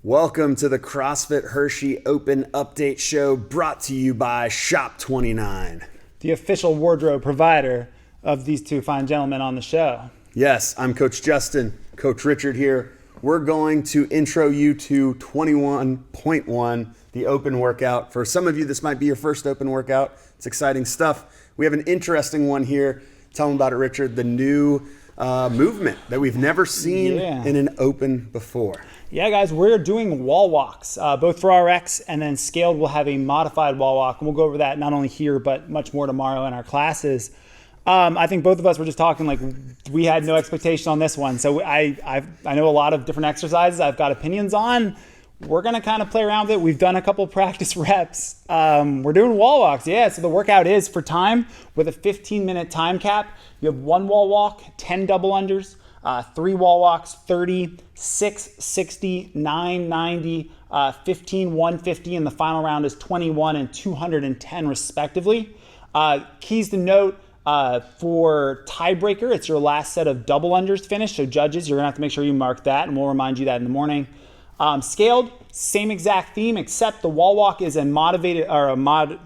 Welcome to the CrossFit Hershey Open Update Show, brought to you by Shop 29. The official wardrobe provider of these two fine gentlemen on the show. Yes, I'm Coach Justin, Coach Richard here. We're going to intro you to 21.1, the open workout. For some of you, this might be your first open workout. It's exciting stuff. We have an interesting one here. Tell them about it, Richard. The new movement that we've never seen in an open before. Yeah, guys, we're doing wall walks, both for RX and then Scaled will have a modified wall walk. And we'll go over that not only here, but much more tomorrow in our classes. I think both of us were just talking like we had no expectation on this one. So I know a lot of different exercises I've got opinions on. We're going to kind of play around with it. We've done a couple practice reps. We're doing wall walks. Yeah, so the workout is for time with a 15-minute time cap. You have 1 wall walk, 10 double unders, 3 wall walks, 30, 6, 60, 9, 90, 15, 150, and the final round is 21 and 210 respectively. Keys to note, for tiebreaker, it's your last set of double unders finished. So judges, you're gonna have to make sure you mark that, and we'll remind you that in the morning. Scaled, same exact theme, except the wall walk is a modified.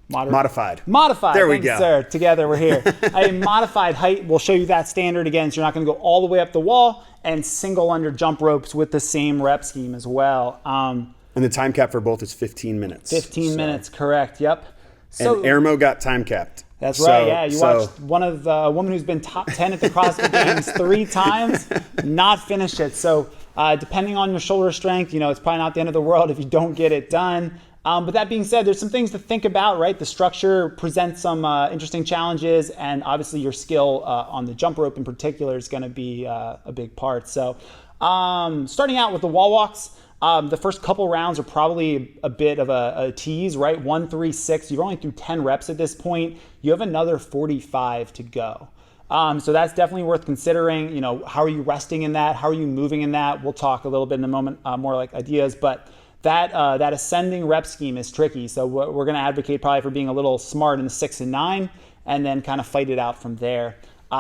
There we Thanks, go. Sir. Together we're here. A modified height. We'll show you that standard again. So you're not going to go all the way up the wall, and single under jump ropes with the same rep scheme as well. And the time cap for both is 15 minutes. 15 minutes, correct. Yep. So and Airmo got time capped. That's right. Yeah, you watched one of the woman who's been top 10 at the CrossFit Games 3 times, not finish it. So depending on your shoulder strength, it's probably not the end of the world if you don't get it done. But that being said, there's some things to think about, right? The structure presents some interesting challenges, and obviously your skill on the jump rope in particular is going to be a big part. So starting out with the wall walks, the first couple rounds are probably a bit of a tease, right? 1, 3, 6. You're only through 10 reps at this point. You have another 45 to go. So that's definitely worth considering. How are you resting in that? How are you moving in that? We'll talk a little bit in a moment, more like ideas, but that ascending rep scheme is tricky. So we're going to advocate probably for being a little smart in the 6 and 9 and then kind of fight it out from there.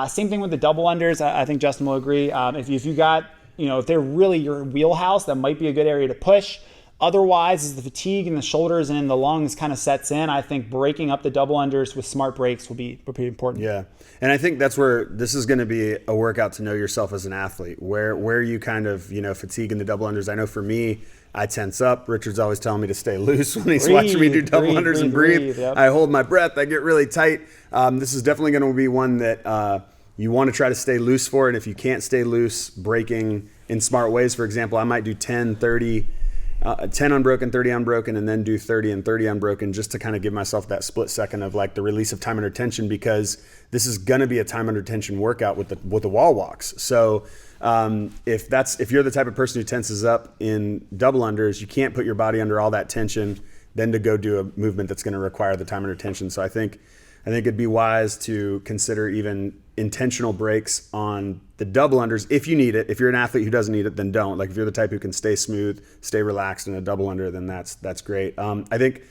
Same thing with the double unders. I think Justin will agree. If you got, if they're really your wheelhouse, that might be a good area to push. Otherwise, as the fatigue in the shoulders and in the lungs kind of sets in, I think breaking up the double unders with smart breaks will be pretty important. Yeah. And I think that's where this is going to be a workout to know yourself as an athlete, where you kind of, fatigue in the double unders. I know for me, I tense up. Richard's always telling me to stay loose when he's watching me do double unders and breathe. Yep. I hold my breath. I get really tight. This is definitely going to be one that you want to try to stay loose for. And if you can't stay loose, breaking in smart ways, for example, I might do 10, 30, 10 unbroken, 30 unbroken, and then do 30 and 30 unbroken just to kind of give myself that split second of like the release of time under tension, because this is going to be a time under tension workout with the wall walks. So if you're the type of person who tenses up in double unders, you can't put your body under all that tension then to go do a movement that's going to require the time under tension. So I think it'd be wise to consider even intentional breaks on the double unders if you need it. If you're an athlete who doesn't need it, then don't. Like if you're the type who can stay smooth, stay relaxed in a double under, then that's great. I think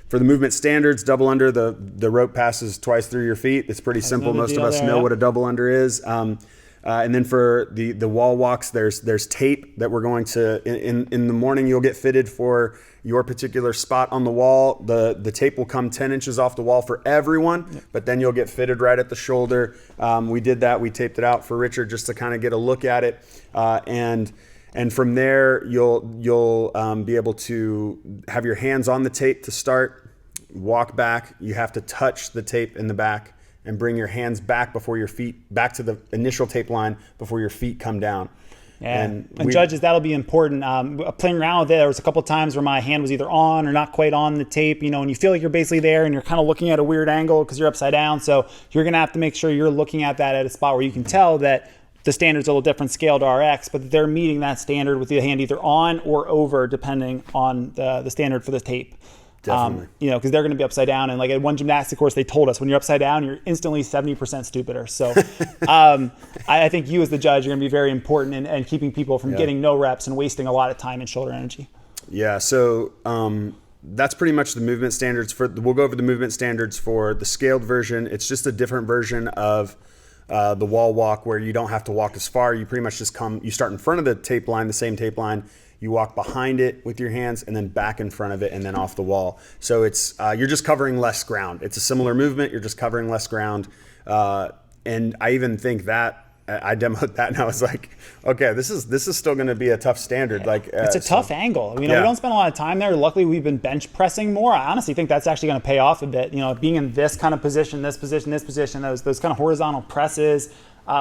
for the movement standards, double under, the rope passes twice through your feet. It's pretty simple. Most of us know what a double under is. And then for the wall walks, there's tape that we're going to, in the morning, you'll get fitted for your particular spot on the wall. The tape will come 10 inches off the wall for everyone, but then you'll get fitted right at the shoulder. We did that. We taped it out for Richard just to kind of get a look at it. And from there, you'll be able to have your hands on the tape to start, walk back. You have to touch the tape in the back and bring your hands back before your feet, back to the initial tape line before your feet come down. Yeah. And judges, that'll be important. Playing around with it, there was a couple of times where my hand was either on or not quite on the tape, and you feel like you're basically there and you're kind of looking at a weird angle because you're upside down. So you're going to have to make sure you're looking at that at a spot where you can tell that the standard's a little different scale to RX, but they're meeting that standard with the hand either on or over, depending on the standard for the tape. Definitely. Because they're going to be upside down. And like at one gymnastic course, they told us when you're upside down, you're instantly 70% stupider. So I think you as the judge are going to be very important in keeping people from getting no reps and wasting a lot of time and shoulder energy. Yeah. So that's pretty much the movement standards we'll go over the movement standards for the scaled version. It's just a different version of the wall walk where you don't have to walk as far. You pretty much just you start in front of the tape line, the same tape line. You walk behind it with your hands and then back in front of it and then off the wall. So it's you're just covering less ground. It's a similar movement. You're just covering less ground. And I even think that I demoed that and I was like, okay, this is still going to be a tough standard. Like it's a tough angle. We don't spend a lot of time there. Luckily, we've been bench pressing more. I honestly think that's actually going to pay off a bit. Being in this kind of position, this position, those kind of horizontal presses.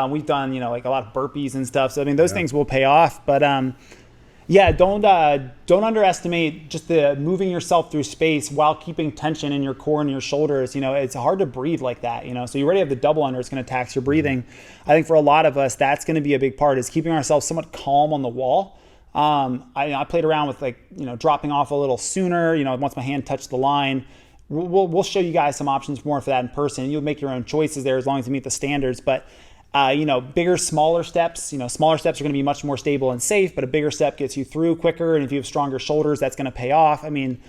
We've done like a lot of burpees and stuff. So I mean, those things will pay off. But don't underestimate just the moving yourself through space while keeping tension in your core and your shoulders. It's hard to breathe like that. So you already have the double under. It's going to tax your breathing. I think for a lot of us, that's going to be a big part, is keeping ourselves somewhat calm on the wall. I played around with dropping off a little sooner. Once my hand touched the line. We'll show you guys some options more for that in person. You'll make your own choices there as long as you meet the standards. But bigger, smaller steps. Smaller steps are going to be much more stable and safe, but a bigger step gets you through quicker. And if you have stronger shoulders, that's going to pay off. I mean,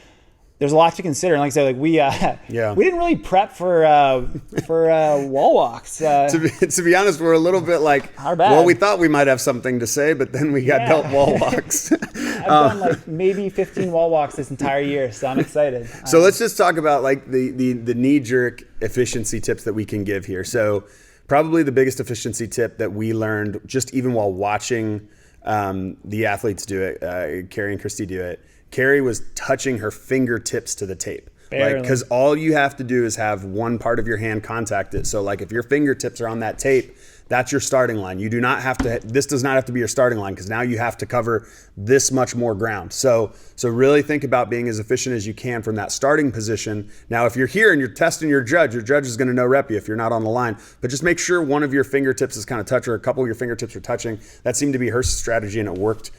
there's a lot to consider. And like I said, we didn't really prep for wall walks. To be honest, we're a little bit like, well, we thought we might have something to say, but then we got dealt wall walks. I've done maybe 15 wall walks this entire year, so I'm excited. So let's just talk about the knee-jerk efficiency tips that we can give here. So probably the biggest efficiency tip that we learned just even while watching the athletes do it, Carrie and Christy do it. Carrie was touching her fingertips to the tape. Because all you have to do is have one part of your hand contact it. So if your fingertips are on that tape, that's your starting line. You do not have to, this does not have to be your starting line, because now you have to cover this much more ground. So really think about being as efficient as you can from that starting position. Now, if you're here and you're testing your judge is going to no rep you if you're not on the line, but just make sure one of your fingertips is kind of touch, or a couple of your fingertips are touching. That seemed to be her strategy, and it worked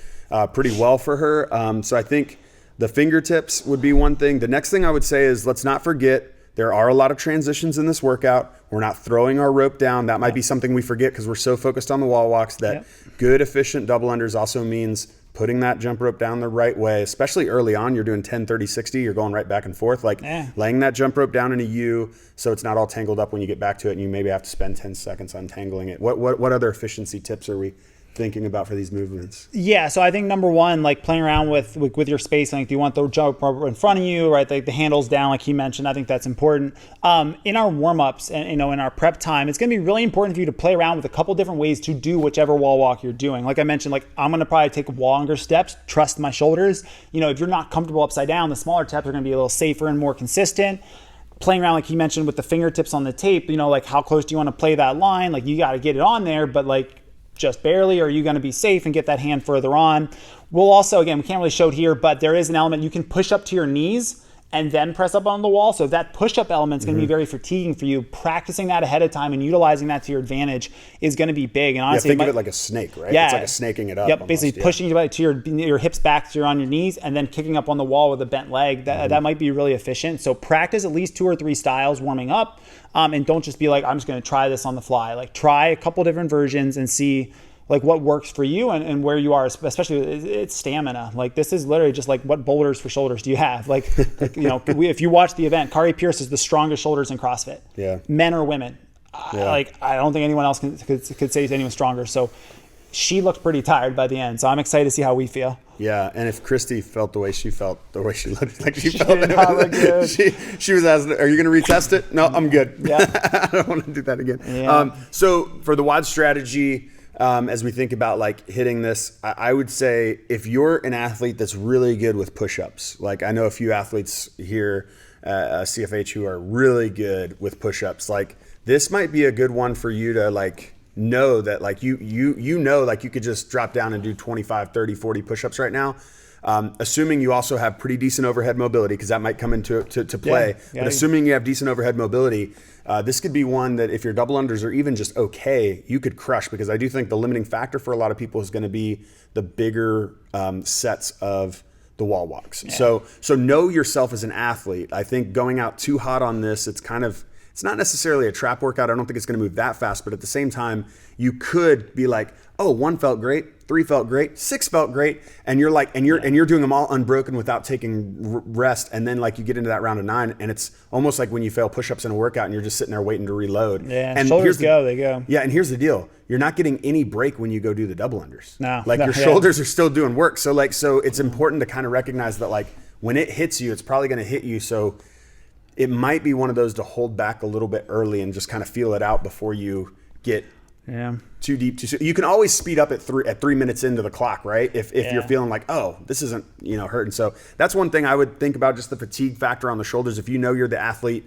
pretty well for her. So I think the fingertips would be one thing. The next thing I would say is, let's not forget, there are a lot of transitions in this workout. We're not throwing our rope down. That might be something we forget because we're so focused on the wall walks. That good, efficient double unders also means putting that jump rope down the right way, especially early on. You're doing 10, 30, 60. You're going right back and forth. Laying that jump rope down in a U so it's not all tangled up when you get back to it and you maybe have to spend 10 seconds untangling it. What other efficiency tips are we thinking about for these movements? Yeah, so I think number one, playing around with your spacing. Do you want the jump rope in front of you, right? The handles down, like he mentioned. I think that's important. In our warm-ups and in our prep time, it's going to be really important for you to play around with a couple different ways to do whichever wall walk you're doing. Like I mentioned, I'm going to probably take longer steps, trust my shoulders. If you're not comfortable upside down, the smaller steps are going to be a little safer and more consistent. Playing around, like he mentioned, with the fingertips on the tape, how close do you want to play that line? You got to get it on there, but just barely, or are you going to be safe and get that hand further on? We'll also, again, we can't really show it here, but there is an element you can push up to your knees and then press up on the wall. So that push-up element is going to be very fatiguing for you. Practicing that ahead of time and utilizing that to your advantage is going to be big. And honestly, think of it like a snake, right? Yeah, it's like a snaking it up. Yep, almost, basically pushing you to your hips back so you're on your knees, and then kicking up on the wall with a bent leg. That might be really efficient. So practice at least 2 or 3 styles warming up, and don't just be like, I'm just going to try this on the fly. Try a couple different versions and see what works for you and where you are, especially it's stamina. This is literally just what boulders for shoulders do you have? If you watch the event, Kari Pierce is the strongest shoulders in CrossFit. Yeah. Men or women. I don't think anyone else could say anyone stronger. So she looked pretty tired by the end. So I'm excited to see how we feel. Yeah, and if Christy felt the way she felt, the way she looked like she felt, did not look good. She was asking, "Are you going to retest it?" No, I'm good. Yeah. I don't want to do that again. Yeah. So for the WOD strategy, as we think about hitting this, I would say if you're an athlete that's really good with push-ups, I know a few athletes here at CFH who are really good with push-ups, this might be a good one for you to know that you could just drop down and do 25, 30, 40 push-ups right now. Assuming you also have pretty decent overhead mobility, because that might come into to play. But assuming you have decent overhead mobility, this could be one that if your double unders are even just okay, you could crush, because I do think the limiting factor for a lot of people is going to be the bigger sets of the wall walks. Yeah. So know yourself as an athlete. I think going out too hot on this, it's not necessarily a trap workout. I don't think it's going to move that fast, but at the same time, you could be like, oh, 1 felt great, 3 felt great, 6 felt great, and you're like, and you're doing them all unbroken without taking rest, and then like you get into that round of 9, and it's almost like when you fail push-ups in a workout, and you're just sitting there waiting to reload. Yeah, and shoulders they go. Yeah, and here's the deal: you're not getting any break when you go do the double unders. No, your shoulders are still doing work. So it's important to kind of recognize that like when it hits you, it's probably going to hit you. So it might be one of those to hold back a little bit early and just kind of feel it out before you get too deep. You can always speed up at 3 minutes into the clock, right? If you're feeling like, oh, this isn't hurting. So that's one thing I would think about, just the fatigue factor on the shoulders. If you know you're the athlete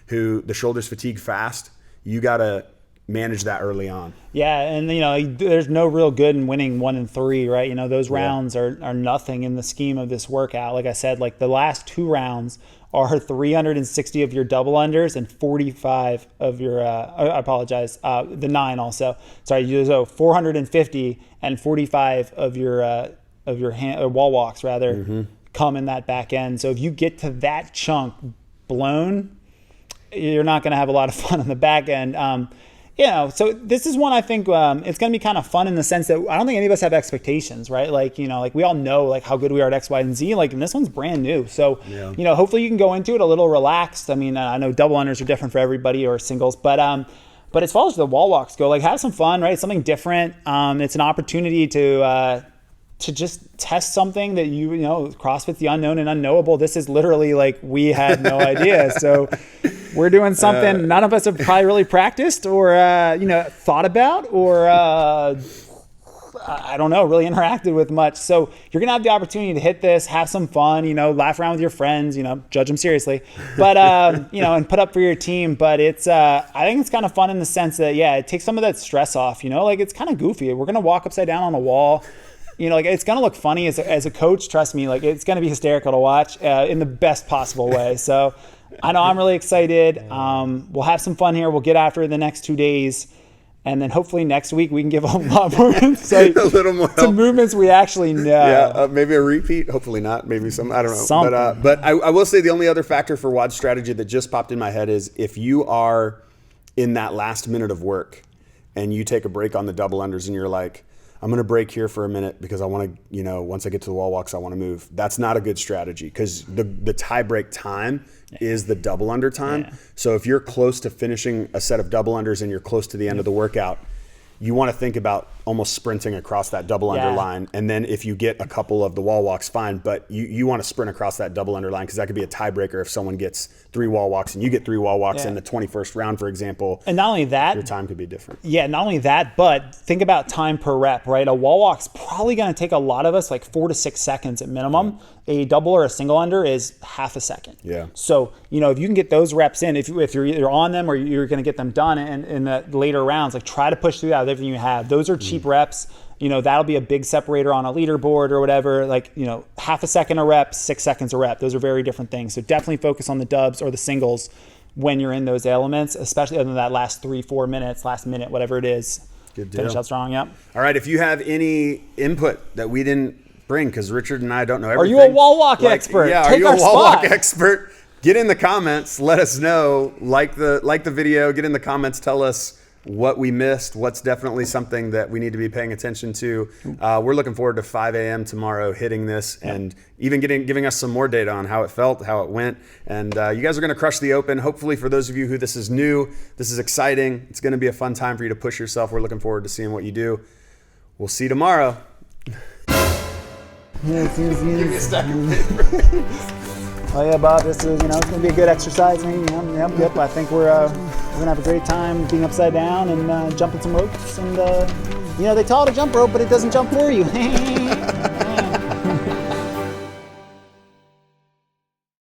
who the shoulders fatigue fast, you got to manage that early on. Yeah, and there's no real good in winning 1 and 3, right? Those rounds are nothing in the scheme of this workout. Like I said, like the last 2 rounds are 360 of your double unders and 45 of your I apologize, the 9 also. Sorry, so 450 and 45 of your wall walks rather come in that back end. So if you get to that chunk blown, you're not going to have a lot of fun on the back end. So this is one I think it's going to be kind of fun in the sense that I don't think any of us have expectations, right? Like, like we all know like how good we are at X, Y, and Z. Like, and this one's brand new. So, hopefully you can go into it a little relaxed. I mean, I know double unders are different for everybody or singles, but as far as the wall walks go, like have some fun, right? Something different. It's an opportunity to just test something that CrossFit's the unknown and unknowable. This is literally like we had no idea. So we're doing something none of us have probably really practiced or thought about or I don't know, really interacted with much. So you're gonna have the opportunity to hit this, have some fun, laugh around with your friends, judge them seriously, but and put up for your team. But it's I think it's kind of fun in the sense that it takes some of that stress off. Like it's kind of goofy. We're gonna walk upside down on a wall. Like it's going to look funny as a coach, trust me, like it's going to be hysterical to watch in the best possible way. So I know I'm really excited. We'll have some fun here. We'll get after it the next 2 days. And then hopefully next week we can give a lot more insight a little more to movements we actually know. Yeah, maybe a repeat. Hopefully not. Maybe some, I don't know. Something. But I will say the only other factor for WOD strategy that just popped in my head is if you are in that last minute of work and you take a break on the double unders and you're like, I'm going to break here for a minute because I want to, once I get to the wall walks, I want to move. That's not a good strategy because the tie break time is the double under time. Yeah. So if you're close to finishing a set of double unders and you're close to the end of the workout, you want to think about almost sprinting across that double under line. And then if you get a couple of the wall walks, fine. But you want to sprint across that double under line because that could be a tiebreaker if someone gets 3 wall walks and you get 3 wall walks in the 21st round, for example. And not only that, your time could be different. Yeah, not only that, but think about time per rep, right? A wall walk's probably going to take a lot of us like 4 to 6 seconds at minimum. A double or a single under is half a second. Yeah. So, if you can get those reps in, if you're either on them or you're going to get them done in the later rounds, like try to push through that with everything you have. Those are cheap reps. That'll be a big separator on a leaderboard or whatever. Like, half a second a rep, 6 seconds a rep. Those are very different things. So definitely focus on the dubs or the singles when you're in those elements, especially other than that last 3-4 minutes, last minute, whatever it is. Good deal. Finish out strong, yep. All right, if you have any input that we didn't bring, because Richard and I don't know everything. Are you a wall walk expert? Yeah, are you a wall walk expert? Get in the comments. Let us know. Like the video. Get in the comments. Tell us what we missed, what's definitely something that we need to be paying attention to. We're looking forward to 5 a.m. tomorrow hitting this and even giving us some more data on how it felt, how it went. And you guys are going to crush the open. Hopefully for those of you who this is new, this is exciting. It's going to be a fun time for you to push yourself. We're looking forward to seeing what you do. We'll see you tomorrow. Yes. Give me a stack of paper. Oh yeah, Bob, this is, it's going to be a good exercise. Yep. I think we're going to have a great time being upside down and jumping some ropes. And, they tell you to jump rope, but it doesn't jump for you.